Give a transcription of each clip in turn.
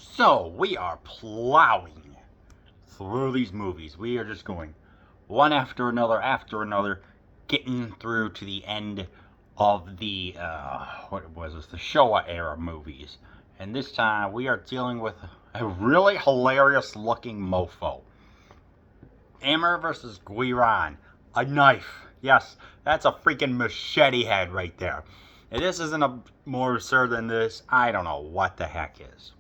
So, we are plowing through these movies. We are just going one after another, getting through to the end of the, what was this, the Showa era movies. And this time we are dealing with a really hilarious looking mofo. Gamera versus Guiron. A knife. Yes, that's a freaking machete head right there. If this isn't a more absurd than this, I don't know what the heck is.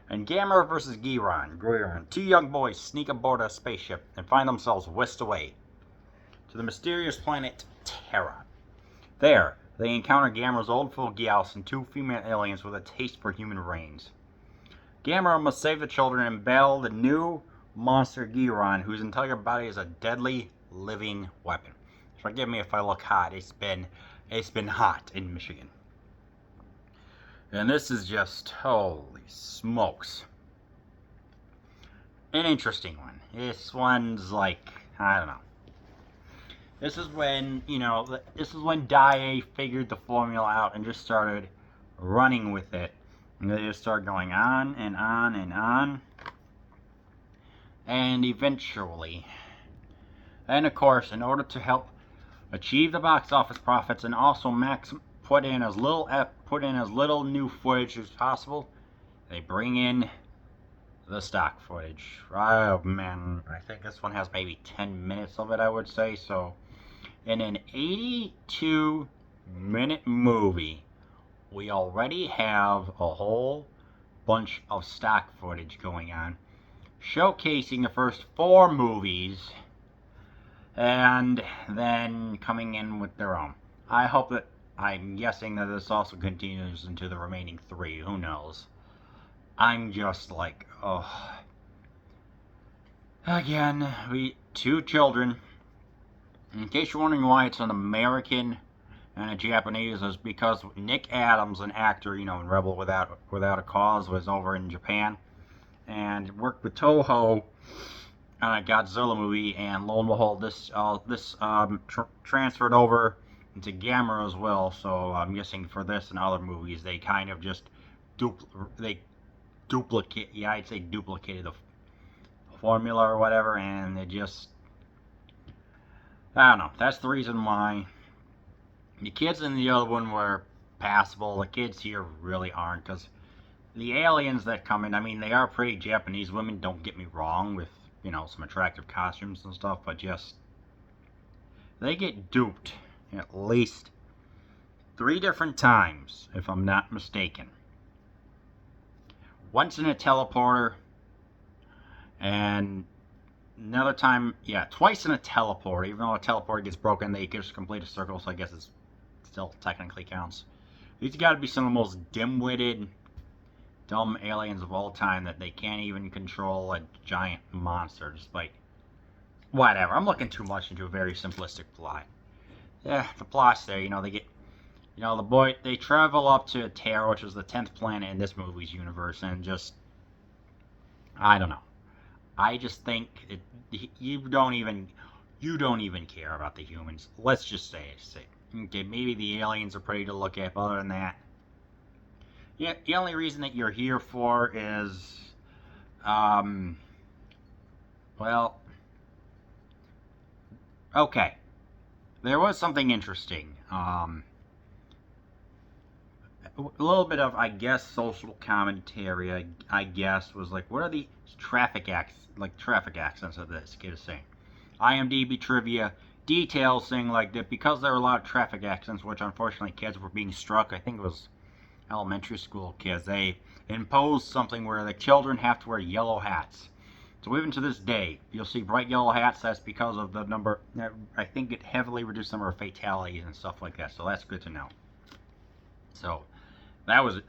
And Gamera versus Guiron, two young boys sneak aboard a spaceship and find themselves whisked away to the mysterious planet Terra. There, they encounter Gamera's old foe Gyaos and two female aliens with a taste for human brains. Gamera must save the children and battle the new monster Guiron, whose entire body is a deadly living weapon. Forgive me if I look hot. It's been hot in Michigan. And this is just, holy smokes, an interesting one. This one's like, I don't know. This is when, Dai figured the formula out and just started running with it. And they just started going on and on and on. And eventually, and of course, in order to help achieve the box office profits and also put in as little new footage as possible, they bring in the stock footage. Oh man, I think this one has maybe 10 minutes of it, I would say. So in an 82-minute movie, we already have a whole bunch of stock footage going on, showcasing the first 4 movies and then coming in with their own. I'm guessing that this also continues into the remaining 3. Who knows? I'm just like, oh. Again, two children. In case you're wondering why it's an American and a Japanese, is because Nick Adams, an actor, in Rebel Without a Cause, was over in Japan and worked with Toho on a Godzilla movie, and lo and behold, this transferred over into Gamera as well. So I'm guessing for this and other movies, they kind of just duplicated the formula or whatever, and they just, I don't know. That's the reason why the kids in the other one were passable. The kids here really aren't, because the aliens that come in, I mean, they are pretty Japanese women, don't get me wrong, with some attractive costumes and stuff, but just, they get duped at least 3 different times, if I'm not mistaken. Once in a teleporter, and another time, twice in a teleporter. Even though a teleporter gets broken, they just complete a circle, so I guess it still technically counts. These got to be some of the most dim-witted, dumb aliens of all time, that they can't even control a giant monster, despite whatever. I'm looking too much into a very simplistic plot. Yeah, the plot's there. They get, they travel up to Terra, which is the 10th planet in this movie's universe, and just, I don't know. I just think you don't even care about the humans. Let's just say it. Okay, maybe the aliens are pretty to look at, but other than that, yeah, the only reason that you're here for is, well, okay. There was something interesting. A little bit of, I guess, social commentary, I guess, was like, what are the traffic accidents of this? Get a saying. IMDb trivia details saying like that because there were a lot of traffic accidents, which unfortunately kids were being struck. I think it was elementary school kids. They imposed something where the children have to wear yellow hats. So even to this day, you'll see bright yellow hats. That's because of the number. I think it heavily reduced the number of fatalities and stuff like that. So that's good to know. So that was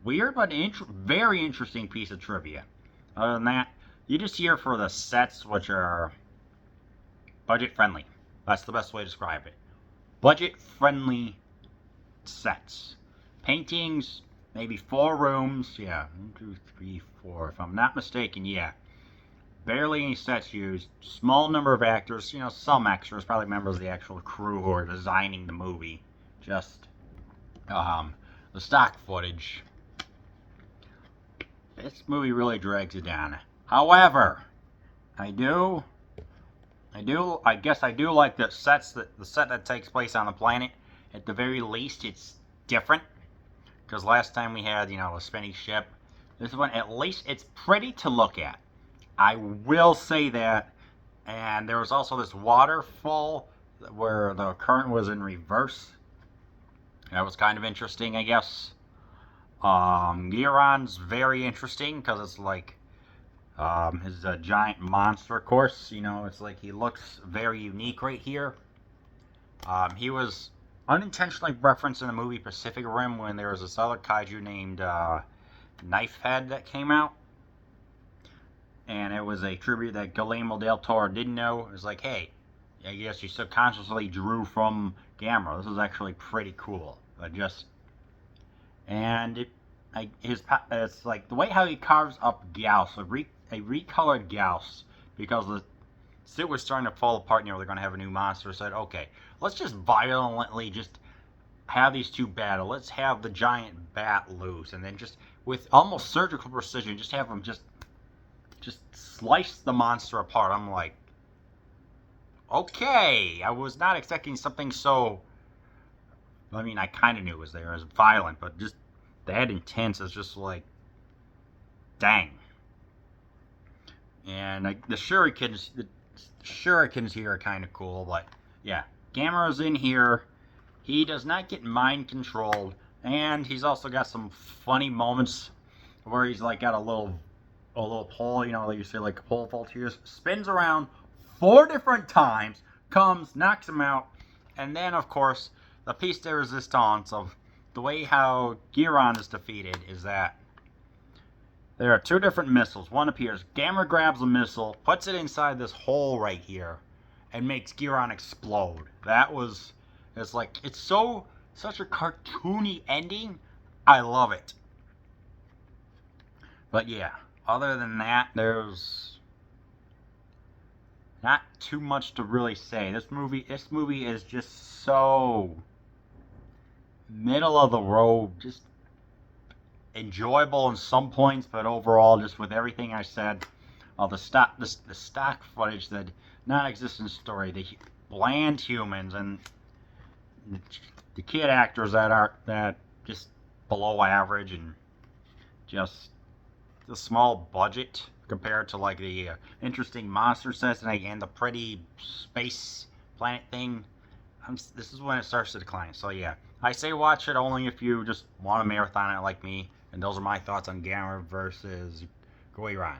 weird, but very interesting piece of trivia. Other than that, you just here for the sets, which are budget friendly. That's the best way to describe it. Budget friendly sets. Paintings, maybe 4 rooms. Yeah, 1, 2, 3, 4. If I'm not mistaken, yeah. Barely any sets used. Small number of actors. Some extras, probably members of the actual crew who are designing the movie. Just the stock footage. this movie really drags it down. However, I guess I do like the set that takes place on the planet. At the very least, it's different. Because last time we had, a spinning ship. This one, at least, it's pretty to look at. I will say that. And there was also this waterfall where the current was in reverse. That was kind of interesting, I guess. Guiron's very interesting because it's like he's a giant monster, of course. It's like he looks very unique right here. He was unintentionally referenced in the movie Pacific Rim when there was this other kaiju named Knifehead that came out. And it was a tribute that Guillermo del Toro didn't know. It was like, hey, I guess you subconsciously drew from Gamera. This is actually pretty cool. It's like the way how he carves up Gauss, a recolored Gauss, because the suit was starting to fall apart and they're going to have a new monster. Said, okay, let's just violently just have these two battle. Let's have the giant bat loose, and then just with almost surgical precision, just have them just slice the monster apart. I'm like, okay, I was not expecting something so. I mean, I kind of knew it was there as violent, but just that intense is just like, dang. And the shurikens here are kind of cool, but yeah, Gamera's in here. He does not get mind controlled, and he's also got some funny moments where he's like got a little pole, like you say, like a pole vault here, spins around 4 different times, comes, knocks him out, and then of course the piece de resistance of the way how Guiron is defeated is that there are 2 different missiles. One appears, Gamera grabs a missile, puts it inside this hole right here, and makes Guiron explode. It's such a cartoony ending. I love it. But yeah, other than that, there's not too much to really say. This movie is just so middle of the road, just enjoyable in some points, but overall, just with everything I said, all the stock footage, the non-existent story, the bland humans, and the kid actors that just below average, and just the small budget compared to like the interesting monster sets and the pretty space planet thing. This is when it starts to decline. So yeah, I say watch it only if you just want to marathon it like me. And those are my thoughts on Gamera versus Guiron.